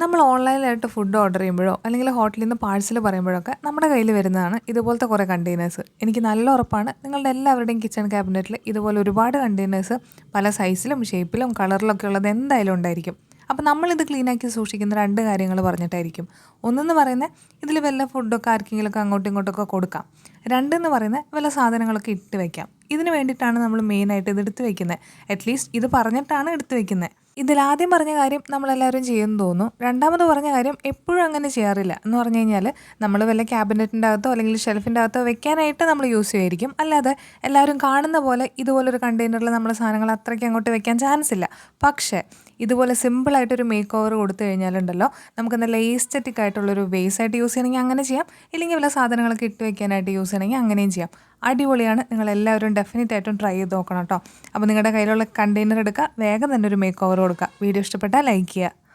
നമ്മൾ ഓൺലൈനിലായിട്ട് food order ചെയ്യുമ്പോഴോ അല്ലെങ്കിൽ ഹോട്ടലിൽ നിന്ന് പാഴ്സൽ പറയുമ്പോഴൊക്കെ നമ്മുടെ കയ്യിൽ വരുന്നതാണ് ഇതുപോലത്തെ കുറേ കണ്ടെയ്നേഴ്സ്. എനിക്ക് നല്ല ഉറപ്പാണ് നിങ്ങളുടെ എല്ലാവരുടെയും കിച്ചൺ ക്യാബിനറ്റിൽ ഇതുപോലെ ഒരുപാട് കണ്ടെയ്നേഴ്സ് പല സൈസിലും ഷേപ്പിലും കളറിലൊക്കെ ഉള്ളത് എന്തായാലും ഉണ്ടായിരിക്കും. അപ്പോൾ നമ്മളിത് ക്ലീനാക്കി സൂക്ഷിക്കുന്ന രണ്ട് കാര്യങ്ങൾ പറഞ്ഞിട്ടായിരിക്കും. ഒന്നെന്ന് പറയുന്നത് ഇതിൽ വല്ല ഫുഡൊക്കെ ആർക്കെങ്കിലുമൊക്കെ അങ്ങോട്ടും ഇങ്ങോട്ടൊക്കെ കൊടുക്കാം. രണ്ടെന്ന് പറയുന്നത് വല്ല സാധനങ്ങളൊക്കെ ഇട്ട് വയ്ക്കാം. ഇതിന് വേണ്ടിയിട്ടാണ് നമ്മൾ മെയിനായിട്ട് ഇത് എടുത്ത് വയ്ക്കുന്നത്. അറ്റ്ലീസ്റ്റ് ഇത് പറഞ്ഞിട്ടാണ് എടുത്ത് വയ്ക്കുന്നത്. ഇതിലാദ്യം പറഞ്ഞ കാര്യം നമ്മളെല്ലാവരും ചെയ്യുമെന്ന് തോന്നുന്നു. രണ്ടാമത് പറഞ്ഞ കാര്യം എപ്പോഴും അങ്ങനെ ചെയ്യാറില്ല. എന്ന് പറഞ്ഞു കഴിഞ്ഞാൽ നമ്മൾ വല്ല ക്യാബിനറ്റിൻ്റെ അകത്തോ അല്ലെങ്കിൽ ഷെൽഫിൻ്റെ അകത്തോ വെക്കാനായിട്ട് നമ്മൾ യൂസ് ചെയ്യുമായിരിക്കും. അല്ലാതെ എല്ലാവരും കാണുന്ന പോലെ ഇതുപോലൊരു കണ്ടെയ്നറിൽ നമ്മൾ സാധനങ്ങൾ അത്രയ്ക്ക് അങ്ങോട്ട് വെക്കാൻ ചാൻസ് ഇല്ല. പക്ഷേ ഇതുപോലെ സിമ്പിളായിട്ടൊരു മേക്ക് ഓവർ കൊടുത്തു കഴിഞ്ഞാലുണ്ടല്ലോ, നമുക്ക് നല്ല എസ്തെറ്റിക് ആയിട്ടുള്ളൊരു ബേസായിട്ട് യൂസ് ചെയ്യണമെങ്കിൽ അങ്ങനെ ചെയ്യാം. ഇല്ലെങ്കിൽ വല്ല സാധനങ്ങളൊക്കെ ഇട്ട് വെക്കാനായിട്ട് യൂസ് ചെയ്യണമെങ്കിൽ അങ്ങനെയും ചെയ്യാം. അടിപൊളിയാണ്. നിങ്ങളെല്ലാവരും ഡെഫിനറ്റ് ആയിട്ടും ട്രൈ ചെയ്ത് നോക്കണം കേട്ടോ. അപ്പോൾ നിങ്ങളുടെ കയ്യിലുള്ള കണ്ടെയ്നർ എടുക്കുക, വേഗം തന്നെ ഒരു മേക്ക് ഓവർ കൊടുക്കുക. വീഡിയോ ഇഷ്ടപ്പെട്ടാൽ ലൈക്ക് ചെയ്യുക.